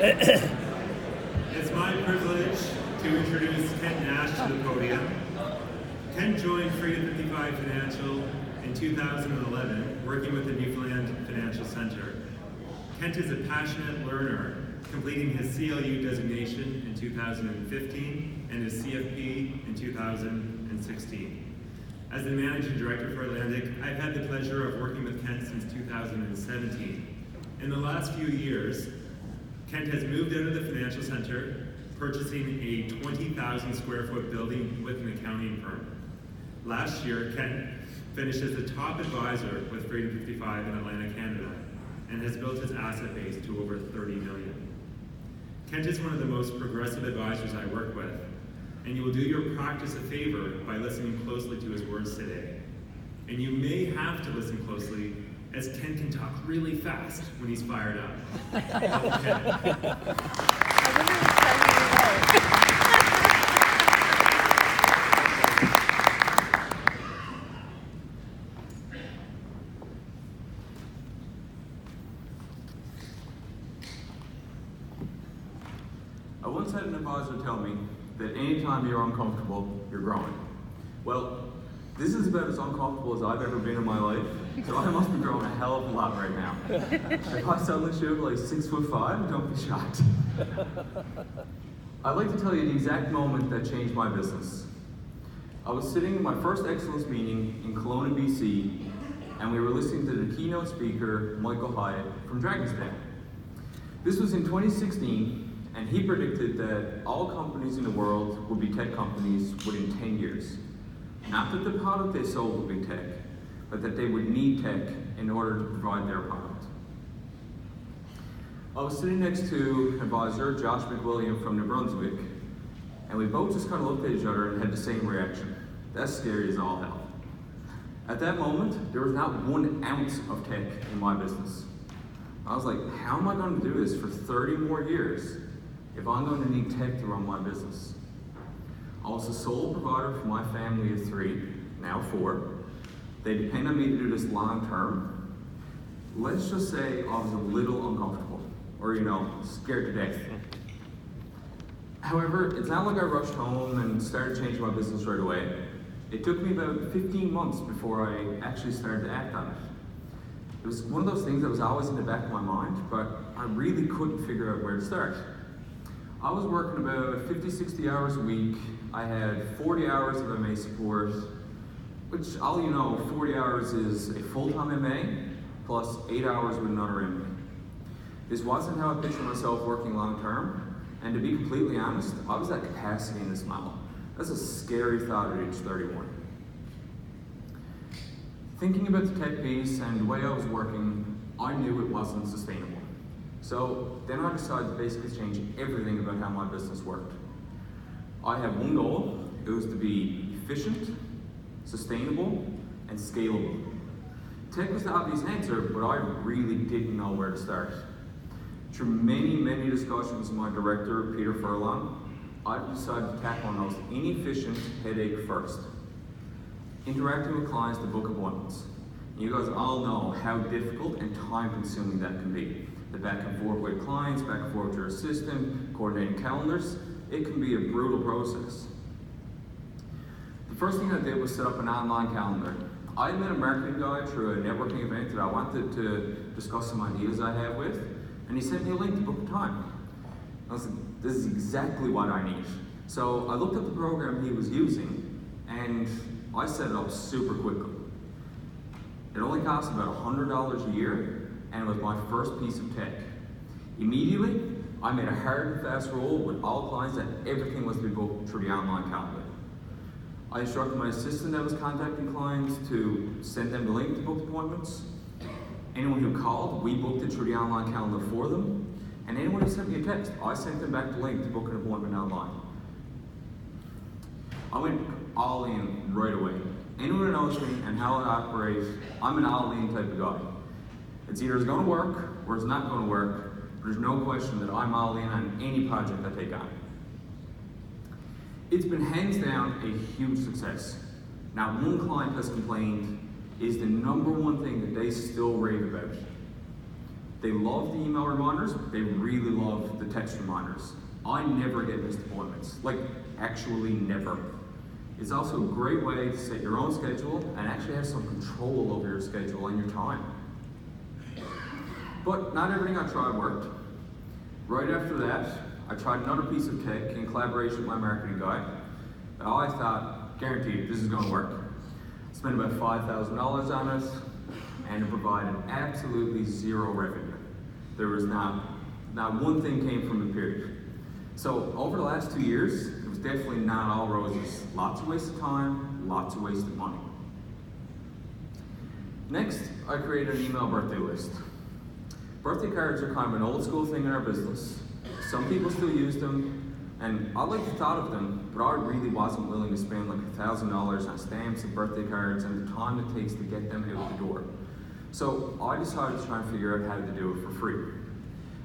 It's my privilege to introduce Kent Nash to the podium. Kent joined Freedom 55 Financial in 2011, working with the Newfoundland Financial Center. Kent is a passionate learner, completing his CLU designation in 2015 and his CFP in 2016. As the Managing Director for Atlantic, I've had the pleasure of working with Kent since 2017. In the last few years, Kent has moved out of the financial center, purchasing a 20,000 square foot building with an accounting firm. Last year, Kent finished as the top advisor with Freedom 55 in Atlantic, Canada, and has built his asset base to over 30 million. Kent is one of the most progressive advisors I work with, and you will do your practice a favor by listening closely to his words today. And you may have to listen closely, as Kent can talk really fast when he's fired up. I once had an advisor tell me that anytime you're uncomfortable, you're growing. Well, this is about as uncomfortable as I've ever been in my life, so I must be growing a hell of a lot right now. If I suddenly show up like 6'5", don't be shocked. I'd like to tell you the exact moment that changed my business. I was sitting in my first excellence meeting in Kelowna, BC, and we were listening to the keynote speaker, Michael Hyatt from Dragon's Den. This was in 2016, and he predicted that all companies in the world would be tech companies within 10 years. Not that the product they sold would be tech, but that they would need tech in order to provide their product. I was sitting next to advisor Josh McWilliam from New Brunswick, and we both just kind of looked at each other and had the same reaction. That's scary as all hell. At that moment, there was not 1 ounce of tech in my business. I was like, how am I going to do this for 30 more years if I'm going to need tech to run my business? I was the sole provider for my family of 3, now 4. They depend on me to do this long term. Let's just say I was a little uncomfortable, or scared to death. However, it's not like I rushed home and started changing my business right away. It took me about 15 months before I actually started to act on it. It was one of those things that was always in the back of my mind, but I really couldn't figure out where to start. I was working about 50, 60 hours a week. I had 40 hours of MA support, which all you know, 40 hours is a full-time MA plus 8 hours with another MA. This wasn't how I pictured myself working long-term, and to be completely honest, I was at capacity in this model. That's a scary thought at age 31. Thinking about the tech piece and the way I was working, I knew it wasn't sustainable. So then I decided to basically change everything about how my business worked. I had one goal. It was to be efficient, sustainable, and scalable. Tech was the obvious answer, but I really didn't know where to start. Through many, many discussions with my director, Peter Furlong, I decided to tackle the most inefficient headache first. Interacting with clients to book appointments. You guys all know how difficult and time-consuming that can be. The back and forth with clients, back and forth with your assistant, coordinating calendars, it can be a brutal process. The first thing I did was set up an online calendar. I met a marketing guy through a networking event that I wanted to discuss some ideas I have with, and he sent me a link to book a time. I was like, this is exactly what I need. So I looked at the program he was using, and I set it up super quickly. It only cost about $100 a year, and it was my first piece of tech. Immediately, I made a hard and fast rule with all clients that everything was to be booked through the online calendar. I instructed my assistant that was contacting clients to send them the link to book appointments. Anyone who called, we booked it through the online calendar for them. And anyone who sent me a text, I sent them back the link to book an appointment online. I went all in right away. Anyone who knows me and how I operate, I'm an all-in type of guy. It's either it's going to work or it's not going to work, but there's no question that I'm all in on any project I take on. It's been hands down a huge success. Not one client has complained. It is the #1 thing that they still rave about. They love the email reminders, but they really love the text reminders. I never get missed appointments, like actually never. It's also a great way to set your own schedule and actually have some control over your schedule and your time. But not everything I tried worked. Right after that, I tried another piece of tech in collaboration with my marketing guy. And I thought, guaranteed, this is going to work. Spent about $5,000 on it, and it provided absolutely zero revenue. There was not one thing came from the period. So over the last 2 years, it was definitely not all roses. Lots of wasted time, lots of wasted money. Next, I created an email birthday list. Birthday cards are kind of an old school thing in our business. Some people still use them, and I like the thought of them, but I really wasn't willing to spend like $1,000 on stamps and birthday cards and the time it takes to get them out the door. So I decided to try and figure out how to do it for free.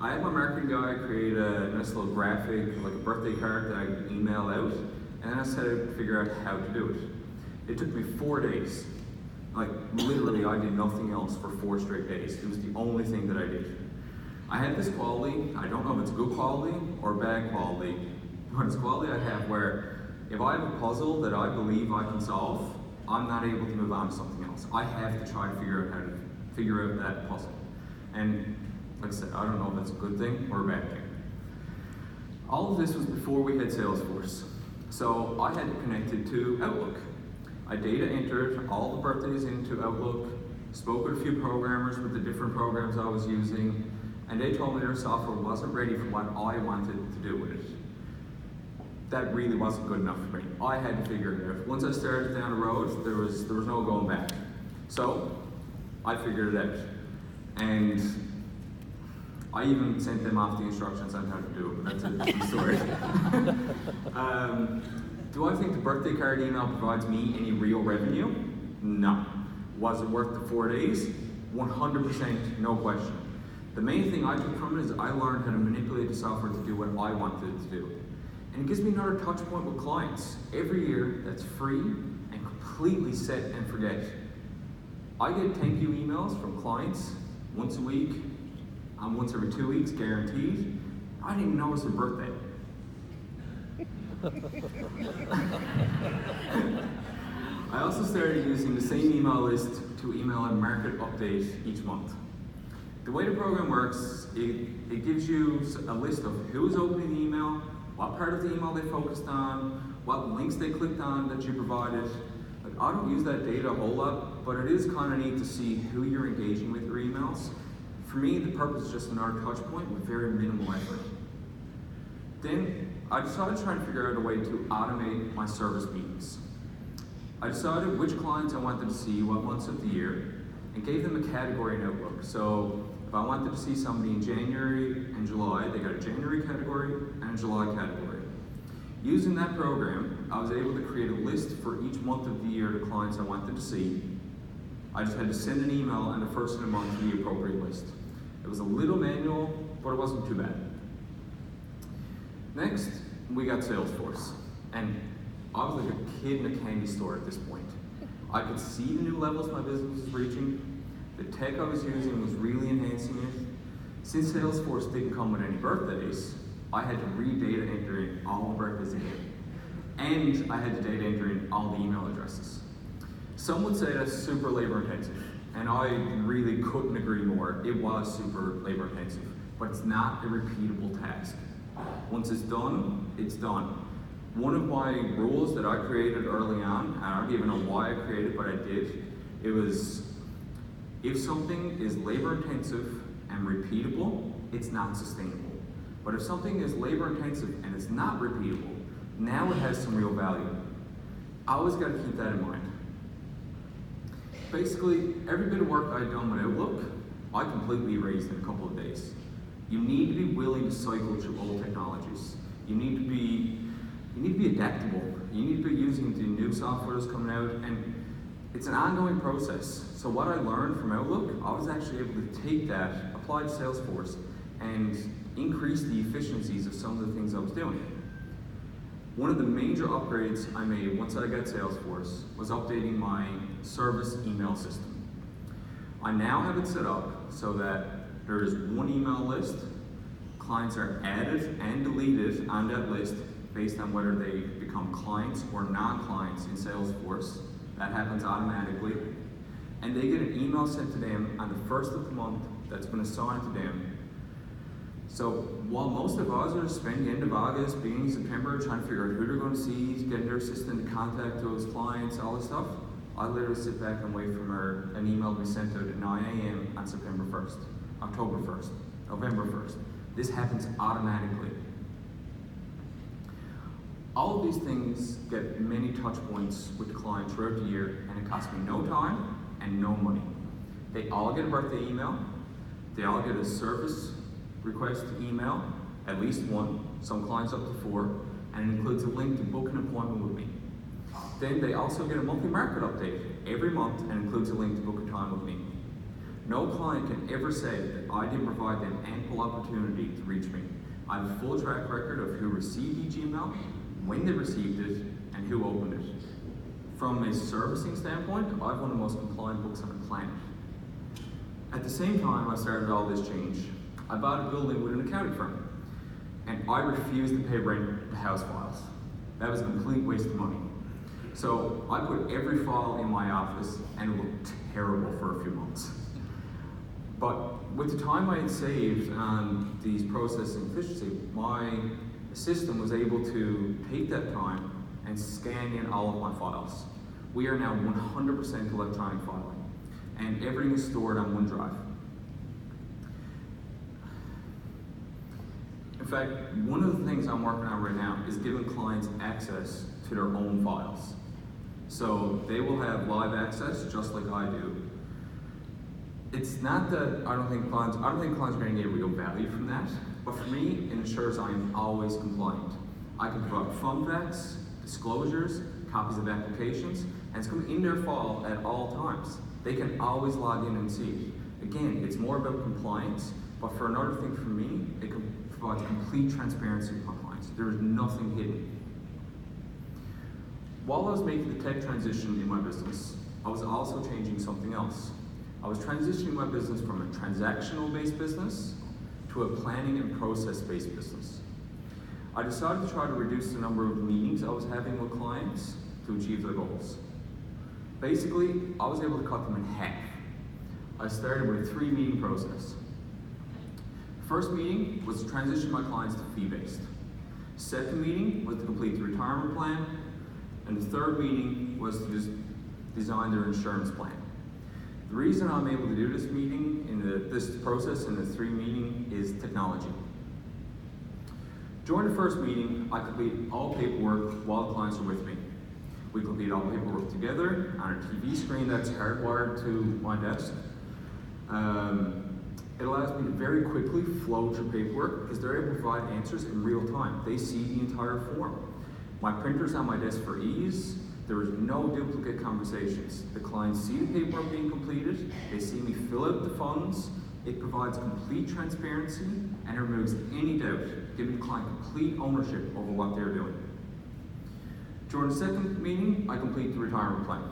I had my marketing guy create a nice little graphic, like a birthday card that I could email out, and then I set out to figure out how to do it. It took me 4 days. Like literally I did nothing else for 4 straight days. It was the only thing that I did. I had this quality, I don't know if it's good quality or bad quality, but it's quality I have where if I have a puzzle that I believe I can solve, I'm not able to move on to something else. I have to try to figure out how to figure out that puzzle. And like I said, I don't know if that's a good thing or a bad thing. All of this was before we had Salesforce. So I had to connect it to Outlook. I data entered all the birthdays into Outlook, spoke with a few programmers with the different programs I was using, and they told me their software wasn't ready for what I wanted to do with it. That really wasn't good enough for me. I had to figure it out. Once I started down the road, there was no going back. So I figured it out. And I even sent them off the instructions on how to do it, but that's a different story. Do I think the birthday card email provides me any real revenue? No. Was it worth the 4 days? 100%, no question. The main thing I took from it is I learned how to manipulate the software to do what I wanted it to do. And it gives me another touch point with clients. Every year, that's free and completely set and forget. I get thank you emails from clients once a week, once every 2 weeks, guaranteed. I didn't even know it was their birthday. I also started using the same email list to email a market update each month. The way the program works, it gives you a list of who's opening the email, what part of the email they focused on, what links they clicked on that you provided. Like, I don't use that data a whole lot, but it is kind of neat to see who you're engaging with your emails. For me, the purpose is just another touch point with very minimal effort. Then I decided to try and figure out a way to automate my service meetings. I decided which clients I wanted to see what months of the year and gave them a category in Outlook. So if I wanted to see somebody in January and July, they got a January category and a July category. Using that program, I was able to create a list for each month of the year to clients I wanted to see. I just had to send an email and the first of the month to the appropriate list. It was a little manual, but it wasn't too bad. Next, we got Salesforce. And I was like a kid in a candy store at this point. I could see the new levels my business was reaching. The tech I was using was really enhancing it. Since Salesforce didn't come with any birthdays, I had to re-data enter in all the birthdays again. And I had to data enter in all the email addresses. Some would say that's super labor intensive, and I really couldn't agree more. It was super labor intensive, but it's not a repeatable task. Once it's done, it's done. One of my rules that I created early on, and I don't even know why I created it, but I did, it was, if something is labor intensive and repeatable, it's not sustainable. But if something is labor intensive and it's not repeatable, now it has some real value. I always got to keep that in mind. Basically, every bit of work I'd done with Outlook, I completely erased in a couple of days. You need to be willing to cycle through old technologies. You need to be adaptable. You need to be using the new software that's coming out, and it's an ongoing process. So what I learned from Outlook, I was actually able to take that, apply to Salesforce, and increase the efficiencies of some of the things I was doing. One of the major upgrades I made once I got Salesforce was updating my service email system. I now have it set up so that There is one email list. Clients are added and deleted on that list based on whether they become clients or non-clients in Salesforce. That happens automatically. And they get an email sent to them on the first of the month that's been assigned to them. So while most of us are spending the end of August, beginning of September, trying to figure out who they're going to see, getting their assistant to contact those clients, all this stuff, I literally sit back and wait for an email to be sent out at 9 a.m. on September 1st, October 1st, November 1st. This happens automatically. All of these things get many touch points with the client throughout the year, and it costs me no time and no money. They all get a birthday email. They all get a service request email, at least one, some clients up to 4, and it includes a link to book an appointment with me. Then they also get a monthly market update every month and includes a link to book a time with me. No client can ever say that I didn't provide them ample opportunity to reach me. I have a full track record of who received each email, when they received it, and who opened it. From a servicing standpoint, I have one of the most compliant books on the planet. At the same time I started all this change, I bought a building with an accounting firm, and I refused to pay rent to house files. That was a complete waste of money. So I put every file in my office, and it looked terrible for a few months. But with the time I had saved on these processing efficiency, my assistant was able to take that time and scan in all of my files. We are now 100% electronic filing, and everything is stored on OneDrive. In fact, one of the things I'm working on right now is giving clients access to their own files. So they will have live access just like I do. It's not that I don't think clients are going to get real value from that, but for me, it ensures I am always compliant. I can provide fund facts, disclosures, copies of applications, and it's going in their file at all times. They can always log in and see it. Again, it's more about compliance, but for another thing for me, it provides complete transparency with my clients. There is nothing hidden. While I was making the tech transition in my business, I was also changing something else. I was transitioning my business from a transactional-based business to a planning and process-based business. I decided to try to reduce the number of meetings I was having with clients to achieve their goals. Basically, I was able to cut them in half. I started with a 3-meeting process. First meeting was to transition my clients to fee-based. Second meeting was to complete the retirement plan, and the third meeting was to just design their insurance plan. The reason I'm able to do this meeting, this process in the 3 meeting is technology. During the first meeting, I complete all paperwork while the clients are with me. We complete all paperwork together on a TV screen that's hardwired to my desk. It allows me to very quickly flow through paperwork because they're able to provide answers in real time. They see the entire form. My printer's on my desk for ease. There is no duplicate conversations. The clients see the paperwork being completed, they see me fill out the funds, it provides complete transparency, and it removes any doubt, giving the client complete ownership over what they're doing. During the second meeting, I complete the retirement plan.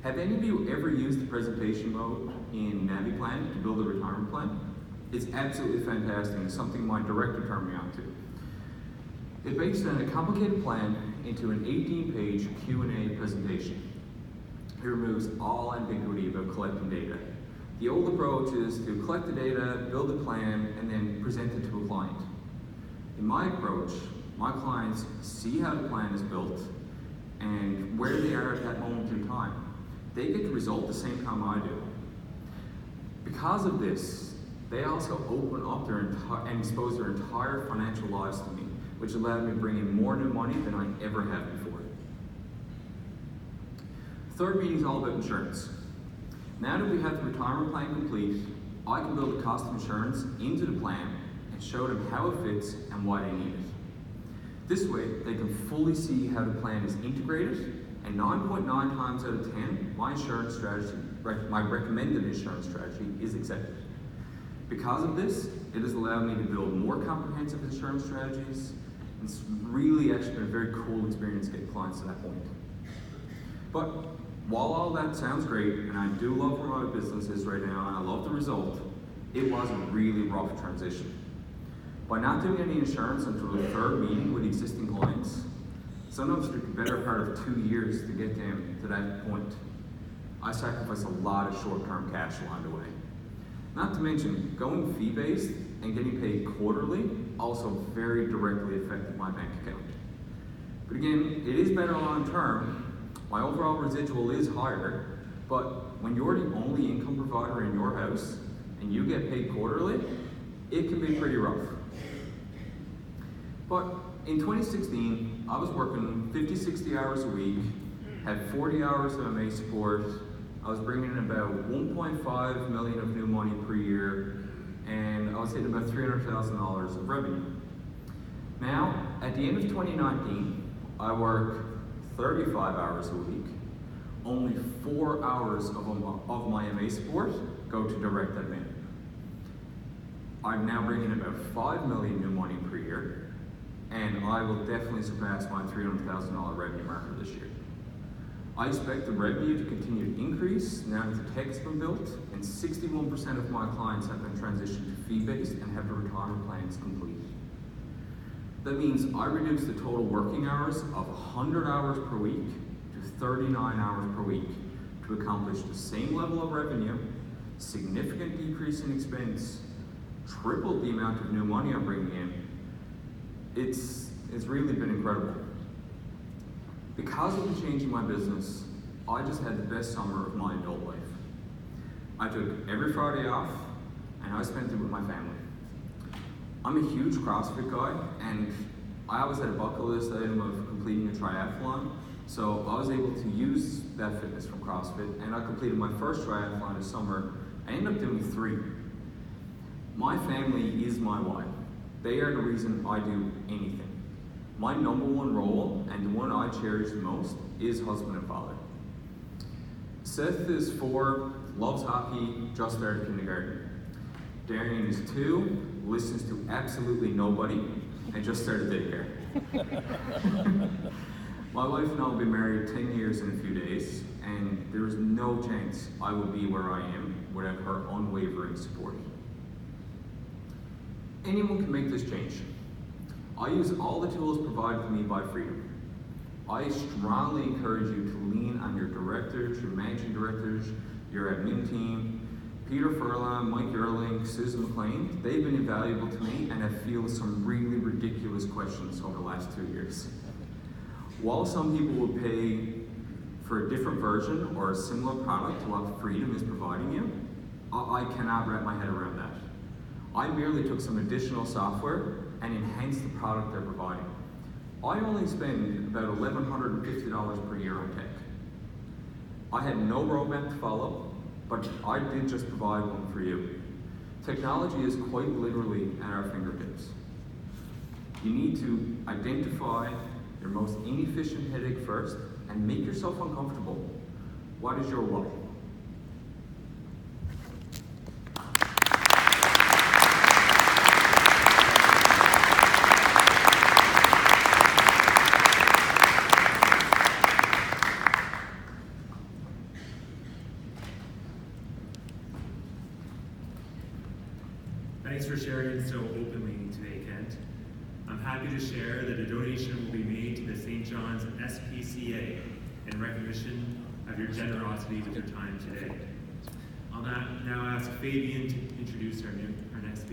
Have any of you ever used the presentation mode in NaviPlan to build a retirement plan? It's absolutely fantastic. It's something my director turned me on to. It breaks down a complicated plan into an 18-page Q&A presentation. It removes all ambiguity about collecting data. The old approach is to collect the data, build a plan, and then present it to a client. In my approach, my clients see how the plan is built and where they are at that moment in time. They get the result the same time I do. Because of this, they also open up and expose their entire financial lives to me, which allowed me to bring in more new money than I ever have before. Third meeting is all about insurance. Now that we have the retirement plan complete, I can build the cost of insurance into the plan and show them how it fits and why they need it. This way, they can fully see how the plan is integrated, and 9.9 times out of 10, my insurance strategy, my recommended insurance strategy is accepted. Because of this, it has allowed me to build more comprehensive insurance strategies. It's really actually been a very cool experience getting clients to that point. But while all that sounds great, and I do love where my business is right now, and I love the result, it was a really rough transition. By not doing any insurance until the third meeting with existing clients, sometimes it took the better part of 2 years to get them to that point. I sacrificed a lot of short-term cash along the way. Not to mention, going fee-based and getting paid quarterly also very directly affected my bank account. But again, it is better long-term. My overall residual is higher, but when you're the only income provider in your house and you get paid quarterly, it can be pretty rough. But in 2016, I was working 50, 60 hours a week, had 40 hours of MA support. I was bringing in about 1.5 million of new money per year, and I was hitting about $300,000 of revenue. Now, at the end of 2019, I work 35 hours a week. Only 4 hours of my MA support go to direct admin. I'm now bringing in about 5 million new money per year, and I will definitely surpass my $300,000 revenue marker this year. I expect the revenue to continue to increase now that the tech has been built, and 61% of my clients have been transitioned to fee-based and have their retirement plans complete. That means I reduced the total working hours of 100 hours per week to 39 hours per week to accomplish the same level of revenue, significant decrease in expense, tripled the amount of new money I'm bringing in. It's really been incredible. Because of the change in my business, I just had the best summer of my adult life. I took every Friday off, and I spent it with my family. I'm a huge CrossFit guy, and I always had a bucket list item of completing a triathlon, so I was able to use that fitness from CrossFit, and I completed my first triathlon this summer. I ended up doing 3. My family is my why. They are the reason I do anything. My number one role, and the one I cherish the most, is husband and father. Seth is 4, loves hockey, just started kindergarten. Darian is 2, listens to absolutely nobody, and just started daycare. My wife and I will be married 10 years in a few days, and there is no chance I would be where I am without her unwavering support. Anyone can make this change. I use all the tools provided to me by Freedom. I strongly encourage you to lean on your directors, your managing directors, your admin team, Peter Furlan, Mike Erling, Susan McLean. They've been invaluable to me and have fielded some really ridiculous questions over the last 2 years. While some people will pay for a different version or a similar product to what Freedom is providing you, I cannot wrap my head around that. I merely took some additional software and enhanced the product they're providing. I only spend about $1,150 per year on tech. I had no roadmap to follow, but I did just provide one for you. Technology is quite literally at our fingertips. You need to identify your most inefficient headache first and make yourself uncomfortable. What is your why? Thanks for sharing so openly today, Kent. I'm happy to share that a donation will be made to the St. John's SPCA in recognition of your generosity with your time today. I'll now ask Fabian to introduce our next speaker.